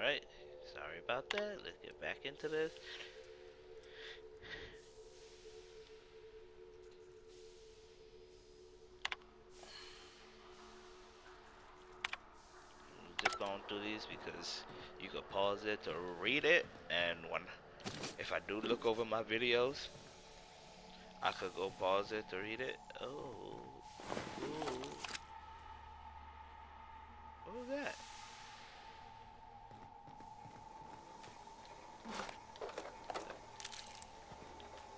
Alright, sorry about that. Let's get back into this. Just going through these because you could pause it to read it, and if I do look over my videos, I could go pause it to read it. Oh, ooh, what was that?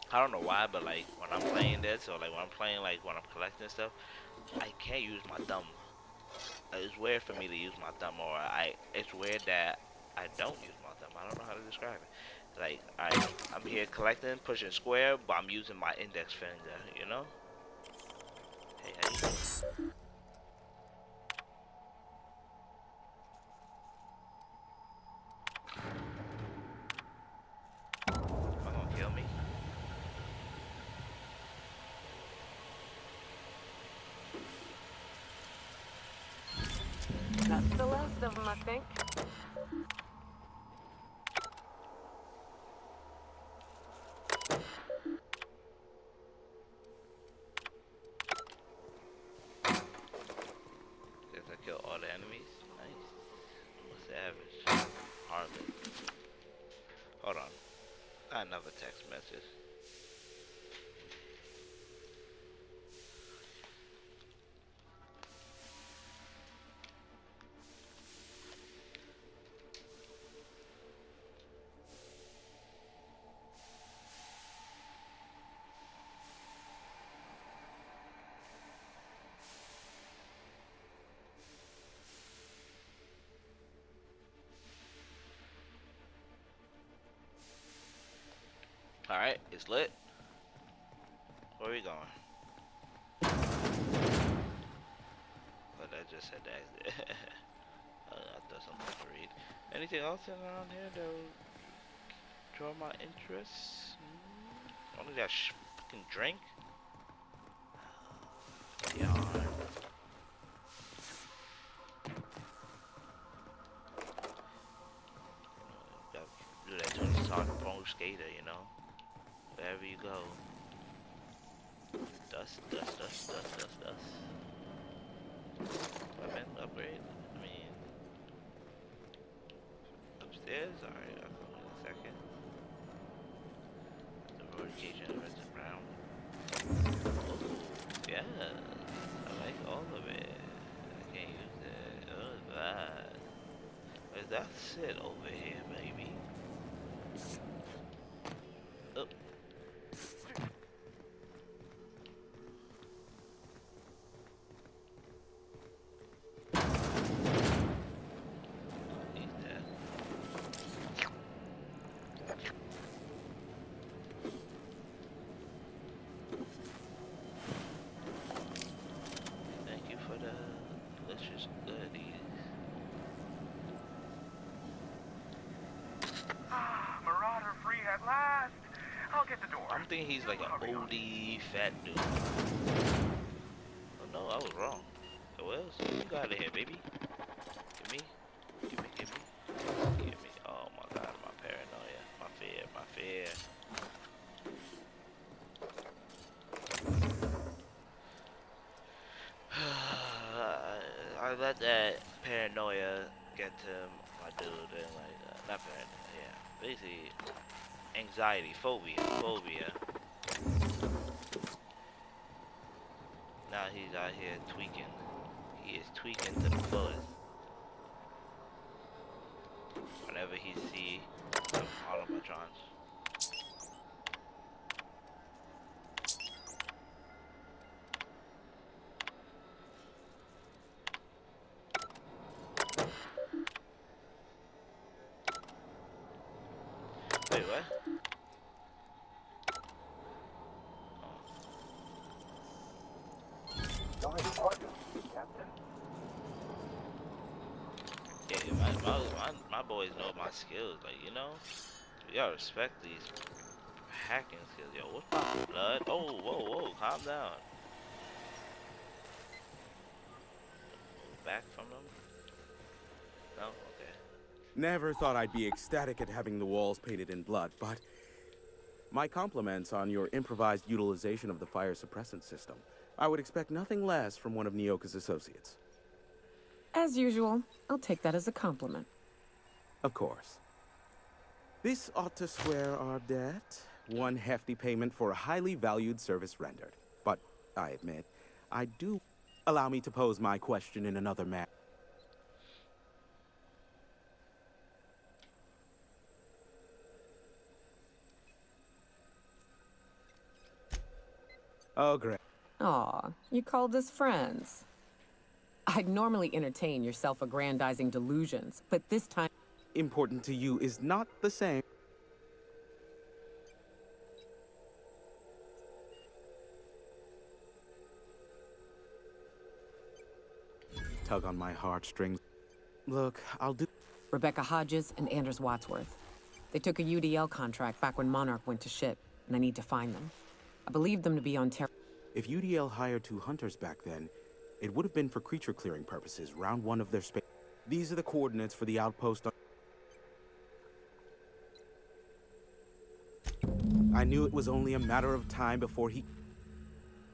I don't know why, but like when I'm playing this, or like when I'm playing, like when I'm collecting stuff, I can't use my thumb. It's weird for me to use my thumb, or it's weird that I don't use my thumb. I don't know how to describe it. Like I'm here collecting, pushing square, but I'm using my index finger. You know? Hey, how you doing? Am I gonna kill me? That's the last of them, I think. Guess I killed all the enemies. Nice. What's the average? Hardly. Hold on. Another text message. Alright, it's lit. Where are we going? But I just said that. I thought something to read. Anything else around here that would draw my interest? Only that fucking drink? Yawn. Gotta do that Tony Stark pro skater, you know? Wherever you go. Dust, dust, dust, dust, dust, dust. Weapon upgrade? I mean, upstairs? Alright, I'll come in a second. The road cage and red and brown. Oh, yeah. I like all of it. I can't use it. Oh, that. Where's that sit over here, baby? Oh. He's dead. Thank you for the delicious goodies. Marauder free at last. I'll get the door. I'm thinking he's like an oldie fat dude. Oh no, I was wrong. Oh well, so you got out of here, baby. Give me. Give me, give me. Give me. Oh my god, my paranoia. My fear, my fear. I let that paranoia get to my dude and like, not paranoia, yeah. Basically, anxiety, phobia. Now he's out here tweaking. He is tweaking to the fullest. Whenever he see some automatrons. Wait, what? Yeah, my boys know my skills, like, you know? You gotta respect these hacking skills. Yo, what's my blood? Oh, whoa, calm down. Back from them? No? Okay. Never thought I'd be ecstatic at having the walls painted in blood, but my compliments on your improvised utilization of the fire suppressant system. I would expect nothing less from one of Nyoka's associates. As usual, I'll take that as a compliment. Of course. This ought to square our debt. One hefty payment for a highly valued service rendered. But I admit, I do allow me to pose my question in another manner. Oh, great. Aw, you called us friends. I'd normally entertain your self-aggrandizing delusions, but this time... Important to you is not the same. Tug on my heartstrings. Look, I'll do... Rebecca Hodges and Anders Wadsworth. They took a UDL contract back when Monarch went to shit, and I need to find them. I believe them to be on Terra. If UDL hired 2 hunters back then, it would have been for creature clearing purposes, round 1 of their space. These are the coordinates for the outpost on... I knew it was only a matter of time before he...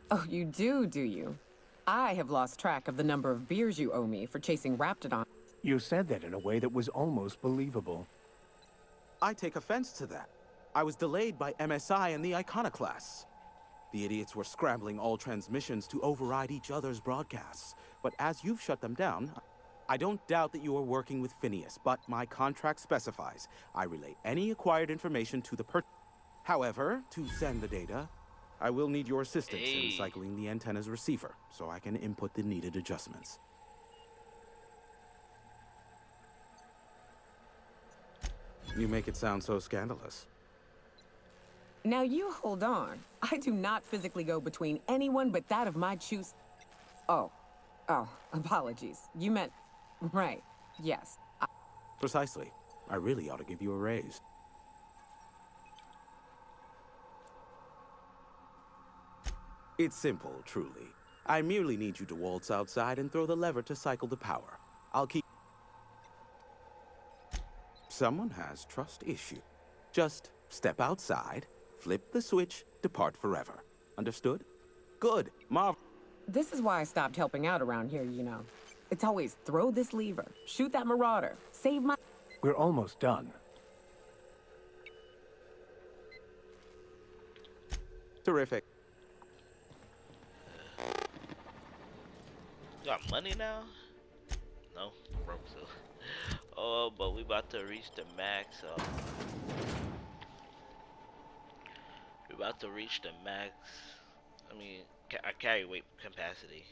Oh, you do you? I have lost track of the number of beers you owe me for chasing Raptidon. You said that in a way that was almost believable. I take offense to that. I was delayed by MSI and the Iconoclasts. The idiots were scrambling all transmissions to override each other's broadcasts. But as you've shut them down, I don't doubt that you are working with Phineas, but my contract specifies I relay any acquired information to the However, to send the data, I will need your assistance in cycling the antenna's receiver, so I can input the needed adjustments. You make it sound so scandalous. Now you hold on. I do not physically go between anyone but that of my choose. Oh, apologies. You meant, right, yes. Precisely. I really ought to give you a raise. It's simple, truly. I merely need you to waltz outside and throw the lever to cycle the power. I'll keep... Someone has trust issue. Just step outside, flip the switch, depart forever. Understood? Good. Marv. This is why I stopped helping out around here, you know. It's always throw this lever, shoot that marauder, save my... We're almost done. Terrific. You got money now? No, broke so. Oh, but we about to reach the max. We're about to reach the max. I mean, I carry weight capacity.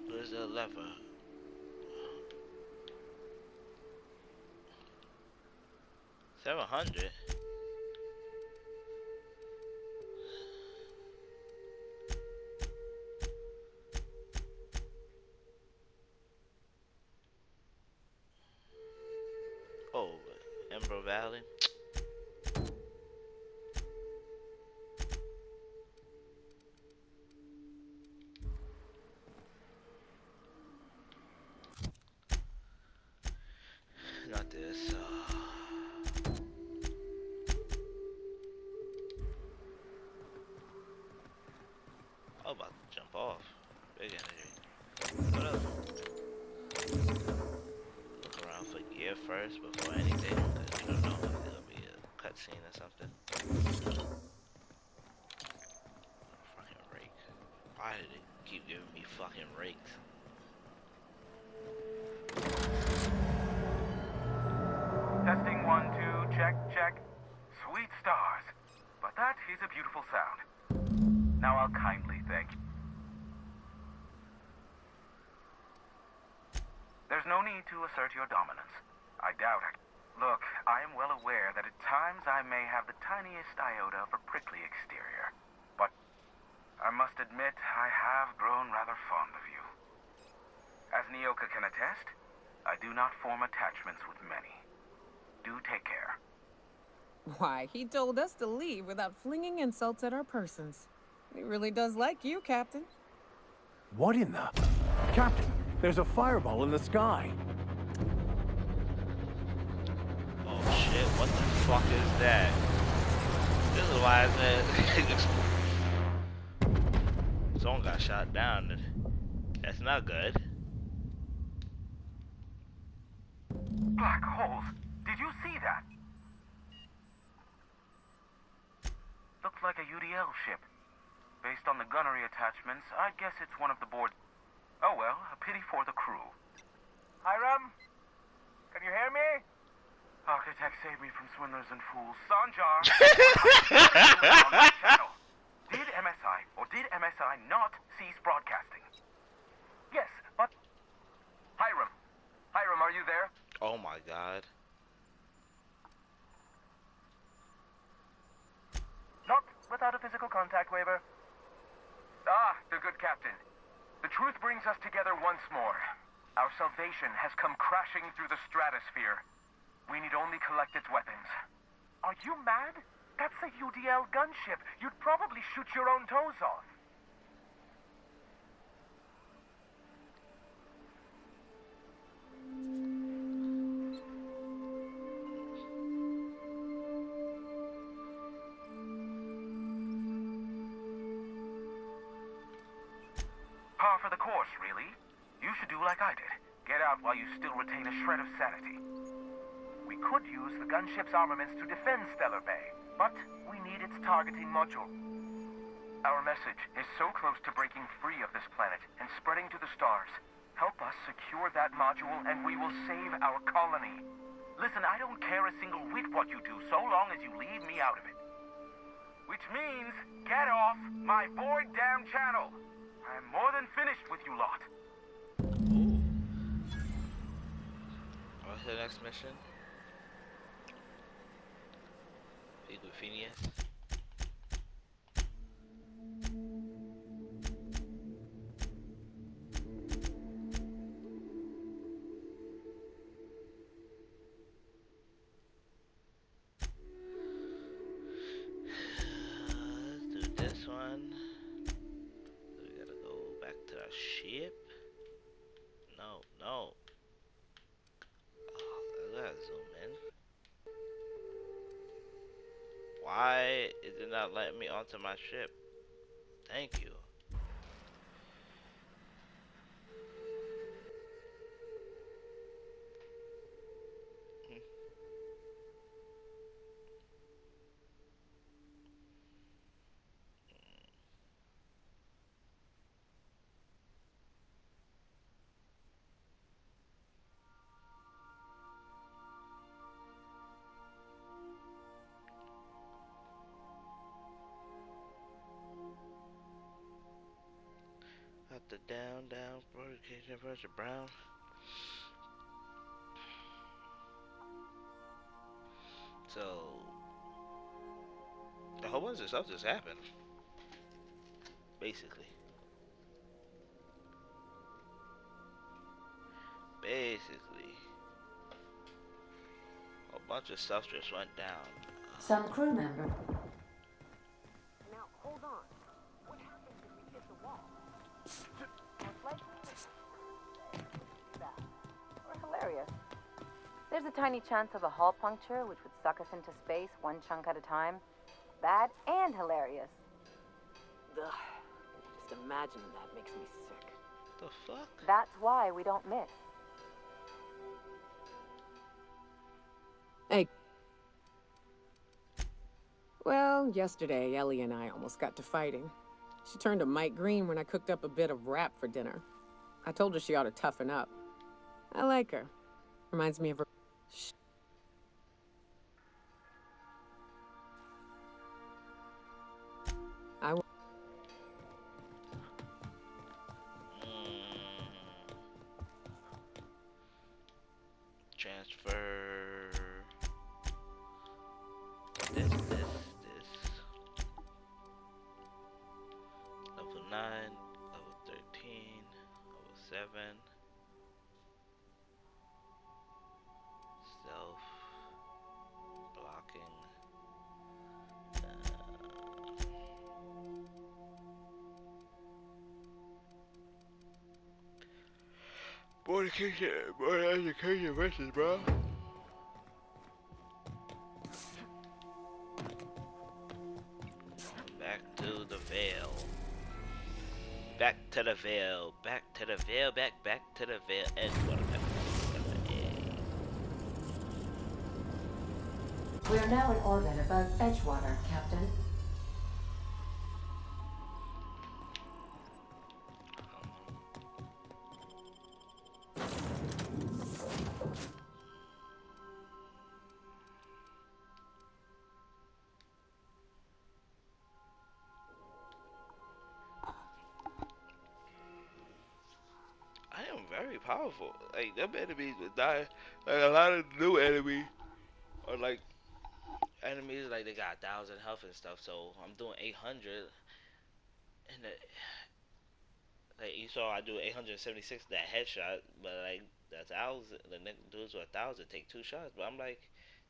Where's the lever? $700. Oh, Ember Valley. Not this. I'm about to jump off. Big energy. What up? Look around for gear first before anything, because we don't know if there'll be a cutscene or something. Fucking rake. Why did it keep giving me fucking rakes? Testing 1, 2, check, check. Sweet stars. But that is a beautiful sound. Now I'll kindly thank you. There's There's no need to assert your dominance. I doubt it. Look, I am well aware that at times I may have the tiniest iota of a prickly exterior. But I must admit I have grown rather fond of you. As Nyoka can attest, I do not form attachments with many. Do take care. Why, he told us to leave without flinging insults at our persons. He really does like you, Captain. What in the... Captain, there's a fireball in the sky. Oh shit, what the fuck is that? This is why I said someone got shot down. That's not good. Black holes! Did you see that? Looked like a UDL ship. Based on the gunnery attachments, I'd guess it's one of the board... Oh well, a pity for the crew. Hiram? Can you hear me? Architect saved me from swindlers and fools. Sanjar! On my channel. Did MSI not cease broadcasting? Yes, but... Hiram, are you there? Oh my god. Not without a physical contact waiver. Ah, the good captain. The truth brings us together once more. Our salvation has come crashing through the stratosphere. We need only collect its weapons. Are you mad? That's a UDL gunship. You'd probably shoot your own toes off. Par for the course, really. You should do like I did. Get out while you still retain a shred of sanity. We could use the gunship's armaments to defend Stellar Bay, but we need its targeting module. Our message is so close to breaking free of this planet and spreading to the stars. Help us secure that module and we will save our colony. Listen, I don't care a single whit what you do, so long as you leave me out of it. Which means, get off my void damn channel. I'm more than finished with you lot. Ooh. What's the next mission? Phineas. Let's do this one. We gotta go back to our ship. No. Oh, I gotta zoom in. Why is it not letting me onto my ship? Thank you. Up the down, fortification versus brown. So, a whole bunch of stuff just happened. Basically. A bunch of stuff just went down. Some crew member. Now, hold on. What happens if we hit the wall? Most likely, bad. Or hilarious. There's a tiny chance of a hull puncture, which would suck us into space one chunk at a time. Bad and hilarious. Ugh. Just imagining that makes me sick. The fuck? That's why we don't miss. Hey. Well, yesterday, Ellie and I almost got to fighting. She turned to Mike Green when I cooked up a bit of rap for dinner. I told her she ought to toughen up. I like her. Reminds me of her... Shh. transfer this. Level 9, level 13, level 7. Stealth. Blocking. More education versus, bro. Back to the veil. Back to the veil. Back to the veil. Back to the veil. Edgewater. We are now in orbit above Edgewater, Captain. I am very powerful. Like, them enemies would die. Like, a lot of new enemies are like enemies, like, they got 1,000 health and stuff. So, I'm doing 800. And like, you saw I do 876 that headshot. But, like, the 1,000, the dudes with 1,000 take 2 shots. But I'm like,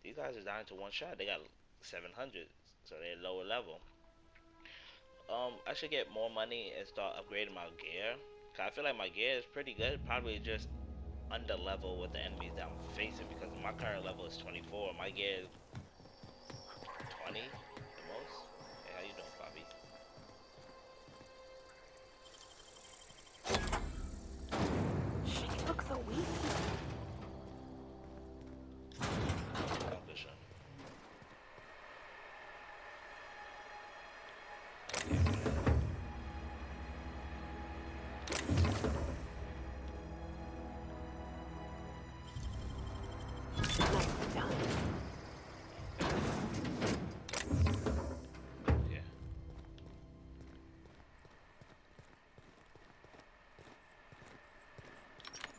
these guys are dying to 1 shot. They got 700. So, they're lower level. I should get more money and start upgrading my gear. Cause I feel like my gear is pretty good. Probably just under level with the enemies that I'm facing, because my current level is 24. My gear is 20 the most. Hey, how you doing, Bobby? She looks so weak. Oh, good shot.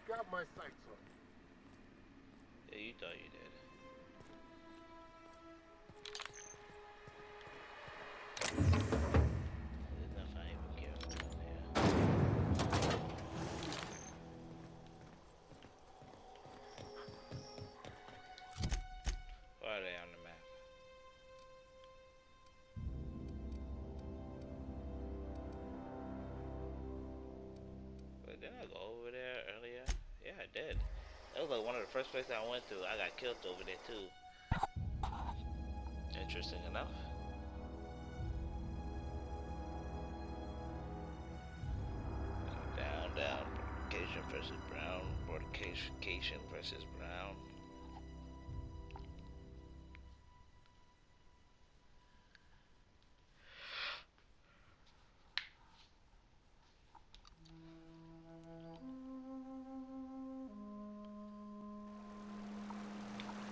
Got my sights on. Yeah, you thought you did. There's nothing I even care about here. Where are they on the map? Wait, didn't I go over there earlier? Yeah, I did. That was like one of the first places I went to. I got killed over there too. Interesting enough. Down. Mortification versus Brown. Mortification versus Brown.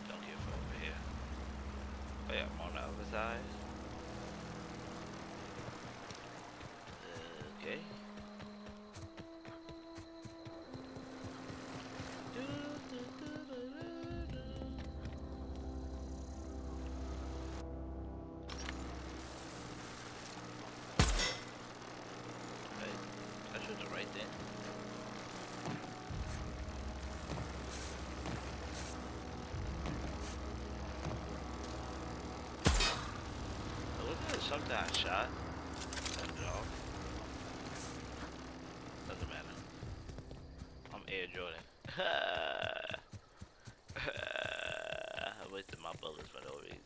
Don't get from over here. Oh yeah, I'm on the other side. Okay. Right. I should have right there. Wasn't there something I shot? Turned it off. Doesn't matter. I'm Air Jordan. I wasted my bullets for no reason.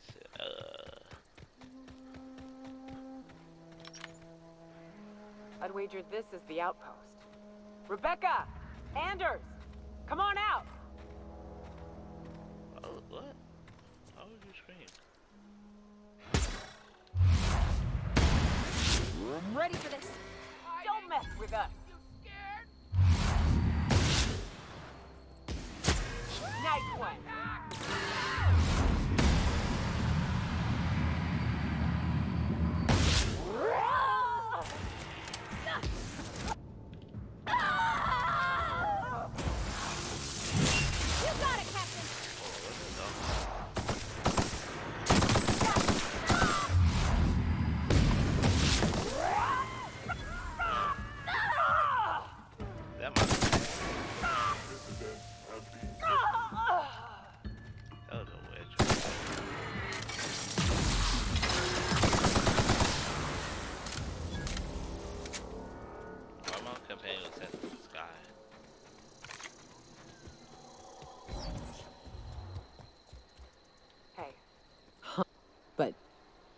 I'd wager this is the outpost. Rebecca! Anders! Come on out! Oh, what? How would you scream? I'm ready for this. Don't mess with us! Nice one! You got it, Captain.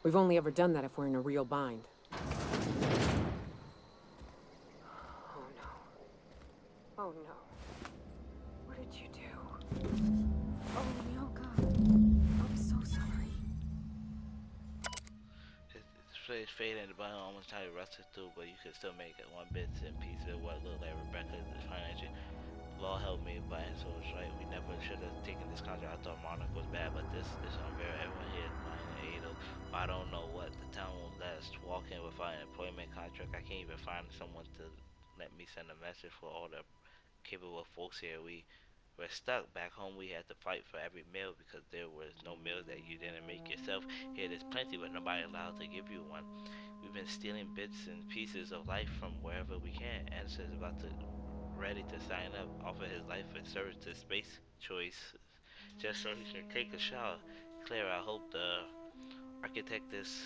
We've only ever done that if we're in a real bind. Oh no. Oh no. What did you do? Oh, Myoka. I'm so sorry. It's fading in the bottom, almost trying to rustle through, but you can still make it one bit and piece of what looked like Rebecca's financial. Law helped me by it, so it's right. We never should have taken this contract. I thought Monarch was bad, but this unfair. Everyone here is buying an Ada. I don't know what. The town won't let us walk in without an employment contract. I can't even find someone to let me send a message for all the capable folks here. We're stuck. Back home, we had to fight for every meal because there was no meal that you didn't make yourself. Here, there's plenty, but nobody allowed to give you one. We've been stealing bits and pieces of life from wherever we can. Anderson's about to ready to sign up, offer his life in service to Space Choice, just so he can take a shower. Claire, I hope the architect this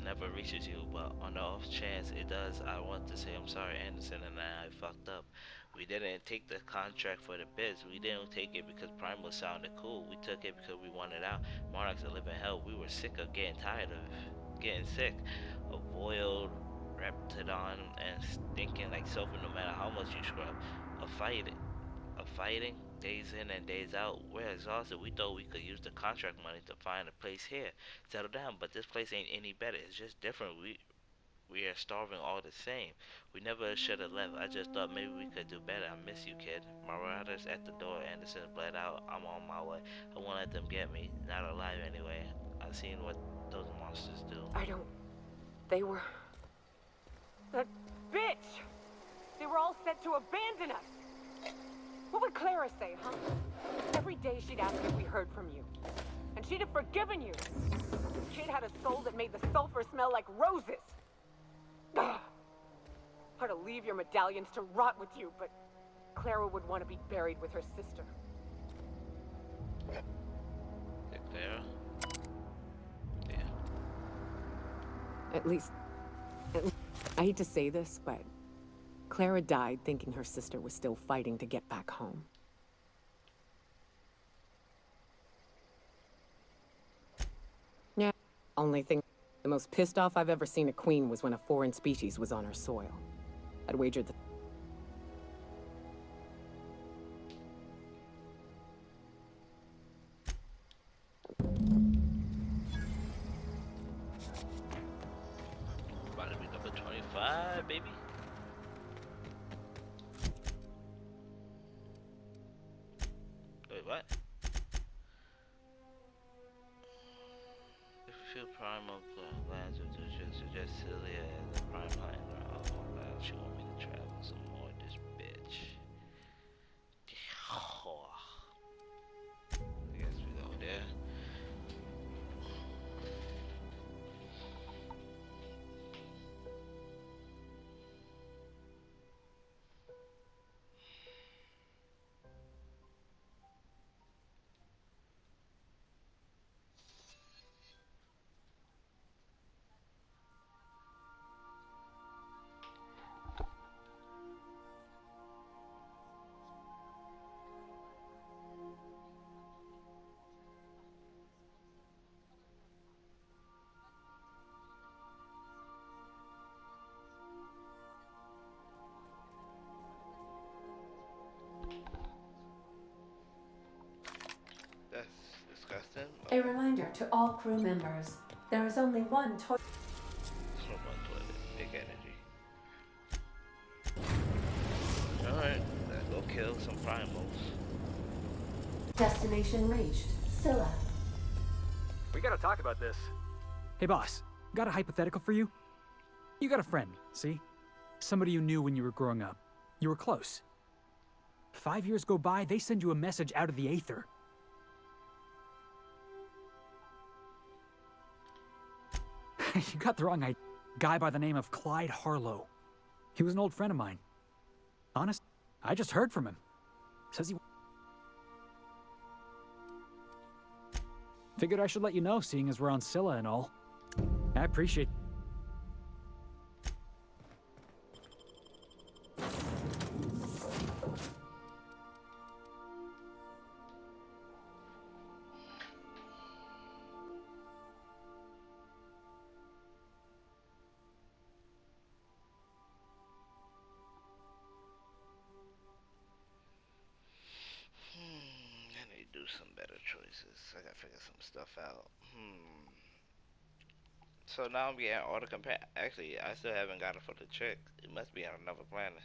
never reaches you, but on the off chance it does, I want to say I'm sorry, Anderson and I fucked up. We didn't take the contract for the biz. We didn't take it because Primal sounded cool. We took it because we wanted out. Monarchs are living hell. We were sick of getting tired of getting sick. A boiled reptidon and stinking like sulfur no matter how much you scrub. Of fighting, days in and days out. We're exhausted. We thought we could use the contract money to find a place here. Settle down, but this place ain't any better. It's just different. We are starving all the same. We never should have left. I just thought maybe we could do better. I miss you, kid. Marauders at the door. Anderson bled out. I'm on my way. I won't let them get me. Not alive anyway. I've seen what those monsters do. I don't... They were... That bitch! They were all set to abandon us! What would Clara say, huh? Every day she'd ask if we heard from you. And she'd have forgiven you. The kid had a soul that made the sulfur smell like roses. Ugh. I'd to leave your medallions to rot with you, but Clara would want to be buried with her sister. Hey, Clara? Yeah. At least, I hate to say this, but Clara died thinking her sister was still fighting to get back home. Yeah, only thing, the most pissed off I've ever seen a queen was when a foreign species was on her soil. I'd wagered that. About to be number 25, baby. Wait, what? If you feel primal glands of suggest Celia as a prime line. Oh god, she want me to travel some more, this bitch. Oh. I guess we go there. That's disgusting. A reminder to all crew members, there is only one toilet. From one toilet. Big energy. Alright, let's go kill some primals. Destination reached. Scylla. We gotta talk about this. Hey boss, got a hypothetical for you? You got a friend, see? Somebody you knew when you were growing up. You were close. 5 years go by, they send you a message out of the aether. You got the wrong idea. Guy by the name of Clyde Harlow. He was an old friend of mine. Honest, I just heard from him. Says he... Figured I should let you know, seeing as we're on Scylla and all. I appreciate... do some better choices. I gotta figure some stuff out. So now I'm getting auto compare. Actually, I still haven't got it for the chick. It must be on another planet.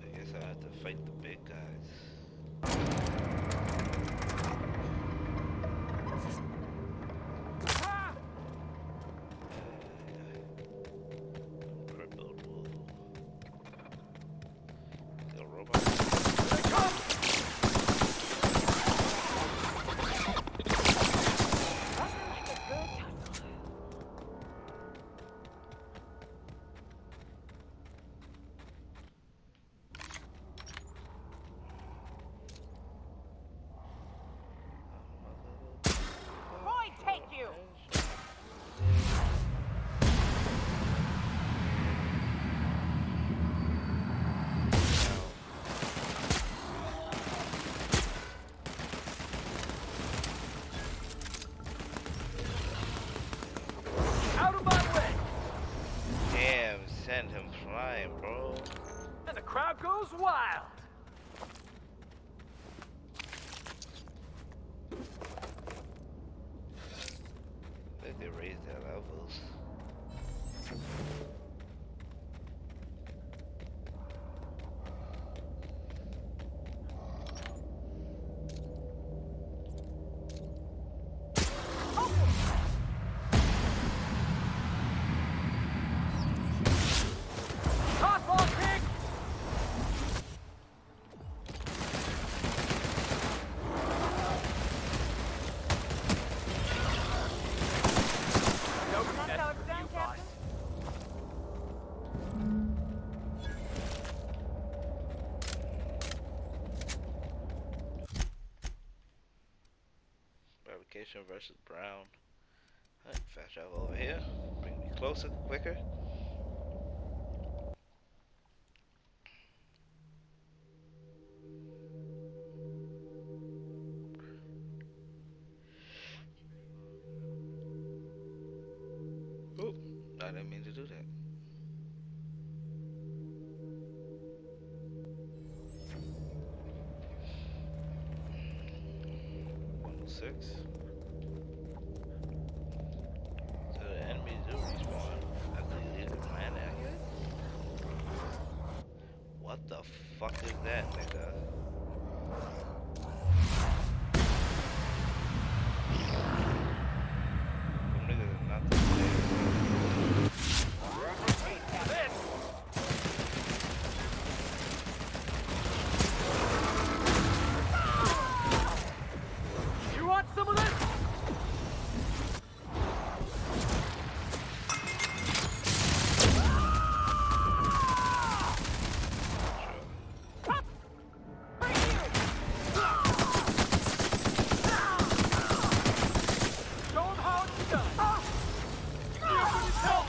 I guess I have to fight the big guys. Crippled wolf. The robot. Boy, take you! Out of my way! Damn, send him flying, bro. And the crowd goes wild. Like they raised their levels. Tossball kick! No, That's how it's done, Captain. Fabrication versus Brown. Alright, fast travel over here. Bring me closer, quicker. Oop, I didn't mean to do that. Six. So the enemies do respawn after you leave the planet, I guess? What the fuck is that, nigga? Them niggas are not the same. You want some of this? Show 'em how it's done. Here, for yourself.